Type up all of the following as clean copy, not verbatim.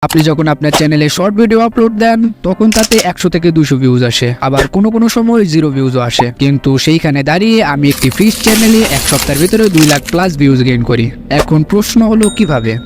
আপনি যখন আপনার চ্যানেলে শর্ট ভিডিও আপলোড দেন তখন তাতে 100 থেকে 200 ভিউজ আসে, আবার কোনো কোনো সময় 0 ভিউজও আসে। কিন্তু সেইখানে দাঁড়িয়ে আমি একটি ফ্রিজ চ্যানেলে 1 সপ্তাহের ভিতরে 2 লাখ প্লাস ভিউজ গেইন করি। এখন প্রশ্ন হলো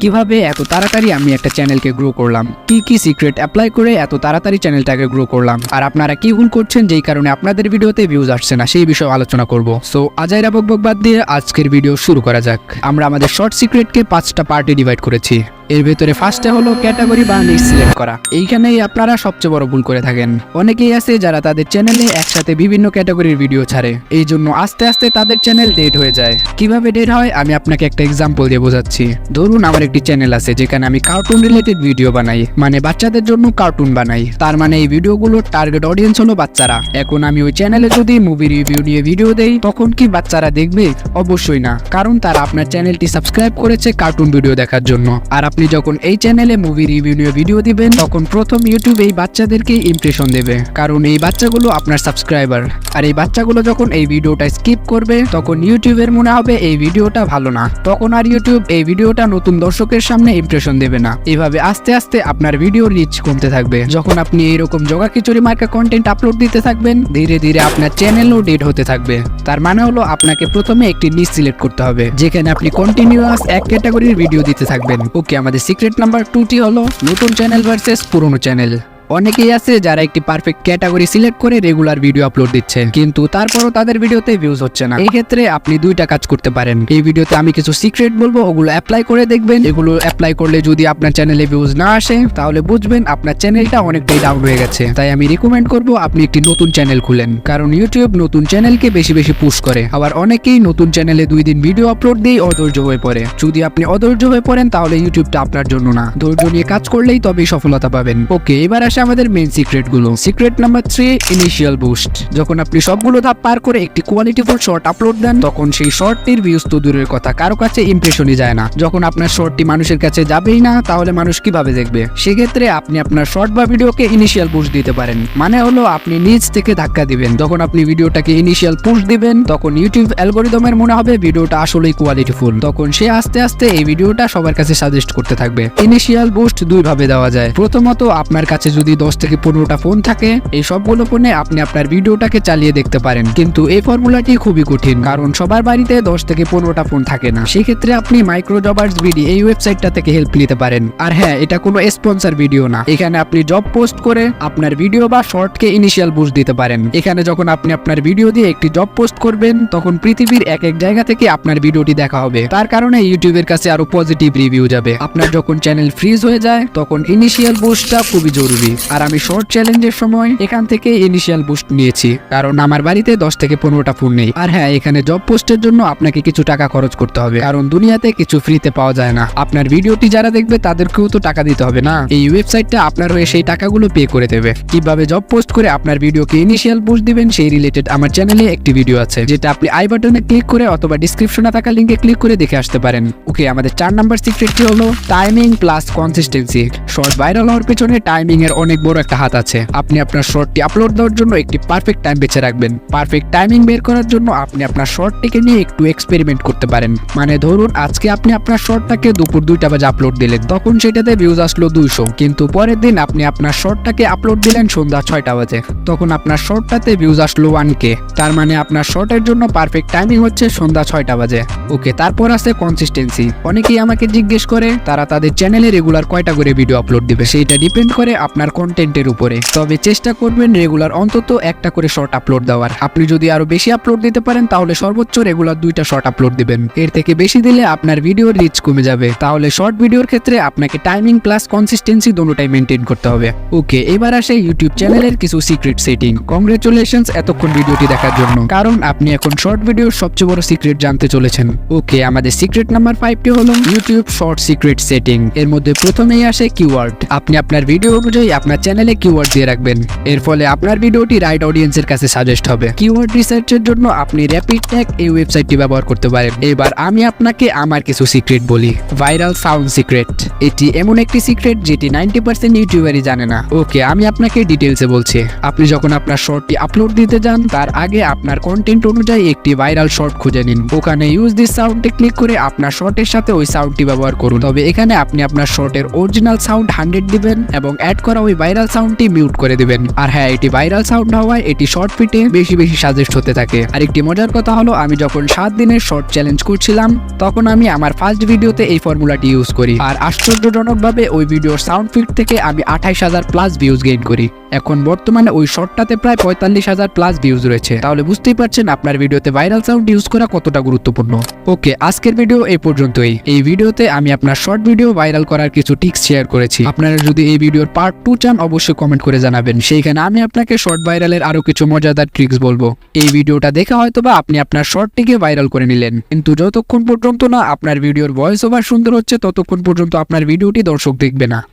কিভাবে এত তাড়াতাড়ি আমি একটা চ্যানেলকে গ্রো করলাম, কি সিক্রেট অ্যাপ্লাই করে এত তাড়াতাড়ি চ্যানেলটাকে গ্রো করলাম, আর আপনারা কি ভুল করছেন যেই কারণে আপনাদের ভিডিওতে ভিউজ আসছে না সেই বিষয়ে আলোচনা করব। সো আজাইরা বকবক বাদ দিয়ে আজকের ভিডিও শুরু করা যাক। আমরা আমাদের শর্ট সিক্রেটকে 5টা পার্টে ডিভাইড করেছি। এর ভেতরে ফার্স্টে হলো ক্যাটাগরি বা নিশ সিলেক্ট করা। এইখানেই আপনারা সবচেয়ে বড় ভুল করে থাকেন। অনেকেই আছে যারা তাদের চ্যানেলে একসাথে বিভিন্ন ক্যাটাগরির ভিডিও ছাড়ে, এই জন্য আস্তে আস্তে তাদের চ্যানেল ডেড হয়ে যায়। কিভাবে ডেড হয় আমি আপনাকে একটা এক্সাম্পল দিয়ে বোঝাচ্ছি। ধরুন আমার একটি চ্যানেল আছে যেখানে আমি কার্টুন রিলেটেড ভিডিও বানাই, মানে বাচ্চাদের জন্য কার্টুন বানাই। তার মানে এই ভিডিওগুলোর টার্গেট অডিয়েন্স হলো বাচ্চারা। এখন আমি ওই চ্যানেলে যদি মুভি রিভিউ নিয়ে ভিডিও দেই তখন কি বাচ্চারা দেখবে? অবশ্যই না, কারণ তারা আপনার চ্যানেলটি সাবস্ক্রাইব করেছে কার্টুন ভিডিও দেখার জন্য। আর আপনি যখন এই চ্যানেলে মুভি রিভিউ নিয়ে ভিডিও দিবেন তখন প্রথম ইউটিউব এই বাচ্চাদেরকে ইমপ্রেশন দেবে, কারণ এই বাচ্চাগুলো আপনার সাবস্ক্রাইবার। আর এই বাচ্চাগুলো যখন এই ভিডিওটা স্কিপ করবে তখন ইউটিউবের মনে হবে এই ভিডিওটা ভালো না, তখন আর ইউটিউব এই ভিডিওটা নতুন দর্শকের সামনে ইমপ্রেশন দেবে না। এভাবে আস্তে আস্তে আপনার ভিডিও রিচ কমতে থাকবে। যখন আপনি এইরকম জগাখিচুড়ি মার্কা কন্টেন্ট আপলোড দিতে থাকবেন ধীরে ধীরে আপনার চ্যানেলও ডেড হতে থাকবে। তার মানে হলো আপনাকে প্রথমে একটি নিশ সিলেক্ট করতে হবে যেখানে আপনি কন্টিনিউয়াস এক ক্যাটাগরির ভিডিও দিতে থাকবেন। ওকে, আমাদের সিক্রেট নাম্বার 2টি হলো নতুন চ্যানেল ভার্সেস পুরনো চ্যানেল। অনেকেই আছে যারা একটি পারফেক্ট ক্যাটাগরি সিলেক্ট করে রেগুলার ভিডিও আপলোড দিচ্ছে, কিন্তু তারপরও তাদের ভিডিওতে ভিউজ হচ্ছে না। এই ক্ষেত্রে আপনি 2টা কাজ করতে পারেন। এই ভিডিওতে আমি কিছু সিক্রেট বলবো, ওগুলো অ্যাপ্লাই করে দেখবেন। এগুলো অ্যাপ্লাই করলে যদি আপনার চ্যানেলে ভিউজ না আসে তাহলে বুঝবেন আপনার চ্যানেলটা অনেকটাই ডাউন হয়ে গেছে। তাই আমি রিকমেন্ড করব আপনি একটি নতুন চ্যানেল খুলেন, কারণ ইউটিউব নতুন চ্যানেলকে বেশি বেশি পুশ করে। আবার অনেকেই নতুন চ্যানেলে 2 দিন ভিডিও আপলোড দিয়ে অধৈর্য হয়ে পড়ে। যদি আপনি অধৈর্য হয়ে পড়েন তাহলে ইউটিউবটা আপনার জন্য না। ধৈর্য নিয়ে কাজ করলেই তবেই সফলতা পাবেন। ওকে, এবার আসে আমাদের মেইন সিক্রেট গুলো। Secret number 3, initial boost. যখন আপনি সবগুলো ধাপ পার করে একটি কোয়ালিটিফুল শর্ট আপলোড দেন তখন সেই শর্টটির ভিউজ তো দূরের কথা কারো কাছে ইমপ্রেশনই যায় না। যখন আপনার শর্টটি মানুষের কাছে যাবেই না তাহলে মানুষ কিভাবে দেখবে? সেক্ষেত্রে আপনি আপনার শর্ট বা ভিডিওকে ইনিশিয়াল বুস্ট দিতে পারেন। মানে হলো আপনি নিজ থেকে ধাক্কা দিবেন। যখন আপনি ভিডিওটাকে ইনিশিয়াল পুশ দিবেন তখন ইউটিউব অ্যালগরিদমের মনে হবে ভিডিওটা আসলেই কোয়ালিটিফুল, তখন সে আস্তে আস্তে এই ভিডিওটা সবার কাছে সাজেস্ট করতে থাকবে। ইনিশিয়াল বুস্ট 2 ভাবে দেওয়া যায়। প্রথমত, আপনার কাছে যদি 10 থেকে 15টা ফোন থাকে, এই সবগুলো ফোনে আপনি আপনার ভিডিওটাকে চালিয়ে দেখতে পারেন। কিন্তু এই ফর্মুলাটি খুবই কঠিন, কারণ সবার বাড়িতে 10 থেকে 15টা ফোন থাকে না। সেক্ষেত্রে আপনি মাইক্রোজবার্স ভিডি এই ওয়েবসাইটটা থেকে হেল্প নিতে পারেন। আর হ্যাঁ, এটা কোনো স্পন্সর ভিডিও না। এখানে আপনি জব পোস্ট করে আপনার ভিডিও বা শর্টকে ইনিশিয়াল বুস্ট দিতে পারেন। এখানে যখন আপনি আপনার ভিডিও দিয়ে একটি জব পোস্ট করবেন তখন পৃথিবীর এক এক জায়গা থেকে আপনার ভিডিওটি দেখা হবে। তার কারণে ইউটিউবের কাছে আরো পজিটিভ রিভিউ যাবে। আপনার যখন চ্যানেল ফ্রিজ হয়ে যায় তখন ইনিশিয়াল বুস্টটা খুবই জরুরি। আর আমি শর্ট চ্যালেঞ্জের সময় এখান থেকে ইনিশিয়াল বুস্ট নিয়েছি, কারণ আমার বাড়িতে 10 থেকে 15টা ফোন নেই। আর হ্যাঁ, এখানে জব পোস্টের জন্য আপনাকে কিছু টাকা খরচ করতে হবে, কারণ দুনিয়াতে কিছু ফ্রিতে পাওয়া যায় না। আপনার ভিডিওটি যারা দেখবে তাদেরকেও তো টাকা দিতে হবে না। এই ওয়েবসাইটটা আপনার হয়ে সেই টাকাগুলো পে করে দেবে। কিভাবে জব পোস্ট করে আপনার ভিডিওকে ইনিশিয়াল বুস্ট দিবেন সেই রিলেটেড আমার চ্যানেলে একটি ভিডিও আছে, যেটা আপনি আই বাটনে ক্লিক করে অথবা ডেসক্রিপশনে থাকা লিংকে ক্লিক করে দেখে আসতে পারেন। ওকে, আমাদের 4 নাম্বার সিক্রেটটি হলো timing plus consistency. Short viral হওয়ার পেছনে টাইমিং এর অনেক বড় একটা হাত আছে। আপনি আপনার শর্টটি আপলোড দেওয়ার জন্য একটি পারফেক্ট টাইম বেছে রাখবেন। পারফেক্ট টাইমিং বের করার জন্য আপনি আপনার শর্টটিকে নিয়ে একটু এক্সপেরিমেন্ট করতে পারেন। মানে ধরুন আজকে আপনি আপনার শর্টটাকে দুপুর 2টা বাজে আপলোড দিলেন, তখন সেটাতে ভিউজ আসলো 200, কিন্তু পরের দিন আপনি আপনার শর্টটাকে আপলোড দিলেন সন্ধ্যা 6টা বাজে, তখন আপনার শর্টটাতে ভিউজ আসলো 1K। তার মানে আপনার শর্টের জন্য পারফেক্ট টাইমিং হচ্ছে সন্ধ্যা 6টা বাজে। ওকে, তারপর আছে কনসিস্টেন্সি। অনেকেই আমাকে জিজ্ঞেস করে তারা তাদের চ্যানেলে রেগুলার কয়টা করে ভিডিও আপলোড দিবে। সেইটা ডিপেন্ড করে আপনার কন্টেন্টের উপরে, তবে চেষ্টা করবেন রেগুলার অন্তত একটা করে শর্ট আপলোড দেওয়ার। আপনি যদি আরো বেশি আপলোড দিতে পারেন তাহলে সর্বোচ্চ রেগুলার 2টা শর্ট আপলোড দিবেন। এর থেকে বেশি দিলে আপনার ভিডিওর রিচ কমে যাবে। তাহলে শর্ট ভিডিওর ক্ষেত্রে আপনাকে টাইমিং প্লাস কনসিস্টেন্সি দুটোটাই মেনটেন করতে হবে। ওকে, এবার আসে ইউটিউব চ্যানেলের কিছু সিক্রেট সেটিং। কংগ্রেচুলেশনস এতক্ষণ ভিডিওটি দেখার জন্য, কারণ আপনি এখন শর্ট ভিডিওর সবচেয়ে বড় সিক্রেট জানতে চলেছেন। ওকে, আমাদের সিক্রেট নাম্বার 5টি হলো ইউটিউব শর্ট সিক্রেট সেটিং। এর মধ্যে প্রথমেই আসে কিওয়ার্ড। আপনি আপনার ভিডিও অনুযায়ী আপনার আপনার চ্যানেলে কিওয়ার্ড দিয়ে রাখবেন। এর ফলে আপনার ভিডিওটি রাইট অডিয়েন্সের কাছে সাজেস্ট হবে। কিওয়ার্ড রিসার্চের জন্য আপনি র্যাপিড ট্যাগ এই ওয়েবসাইটটি ব্যবহার করতে পারেন। এবার আমি আপনাকে আমার কিছু সিক্রেট বলি। ভাইরাল সাউন্ড সিক্রেট, এটি এমন একটি সিক্রেট যেটি 90% ইউটিউবারই জানে না। ওকে, আমি আপনাকে ডিটেলসে বলছি। আপনি যখন আপনার শর্টটি আপলোড দিতে যান তার আগে আপনার কন্টেন্ট অনুযায়ী একটি ভাইরাল শর্ট খুঁজে নিন। ওখানে ইউজ দিস সাউন্ডে ক্লিক করে আপনার শর্টের সাথে ওই সাউন্ডটি ব্যবহার করুন। তবে এখানে আপনি আপনার শর্টের অরিজিনাল সাউন্ড 100 দিবেন এবং অ্যাড করা ওই ভাইরাল সাউন্ডটি মিউট করে দিবেন। আর হ্যাঁ, এটি ভাইরাল সাউন্ড হওয়ায় এটি শর্ট ফিটে বেশি বেশি সাজেস্ট হতে থাকে। আর একটি মজার কথা হলো, আমি যখন 7 দিনের শর্ট চ্যালেঞ্জ করছিলাম তখন আমি আমার ফার্স্ট ভিডিওতে এই ফর্মুলাটি ইউজ করি। আর আশ্চর্যজনকভাবে ওই ভিডিওর সাউন্ড ফিট থেকে আমি 28,000 প্লাস ভিউজ গেইন করি। এখন বর্তমানে ওই শর্টটাতে প্রায় 45,000 প্লাস ভিউজ রয়েছে। তাহলে বুঝতেই পারছেন আপনার ভিডিওতে ভাইরাল সাউন্ড ইউজ করা কতটা গুরুত্বপূর্ণ। ওকে, আজকের ভিডিও এই পর্যন্তই। এই ভিডিওতে আমি আপনার শর্ট ভিডিও ভাইরাল করার কিছু টিপস শেয়ার করেছি। আপনারা যদি এই ভিডিওর পার্ট 2 চান অবশ্যই কমেন্ট করে জানাবেন। সেইখানে আমি আপনাকে শর্ট ভাইরালের আরো কিছু মজাদার ট্রিক্স বলবো। এই ভিডিওটা দেখে হয়তোবা আপনি আপনার শর্টটিকে ভাইরাল করে নিলেন, কিন্তু যতক্ষণ পর্যন্ত না আপনার ভিডিওর ভয়েস ওভার সুন্দর হচ্ছে ততক্ষণ পর্যন্ত আপনার ভিডিওটি দর্শক দেখবে না।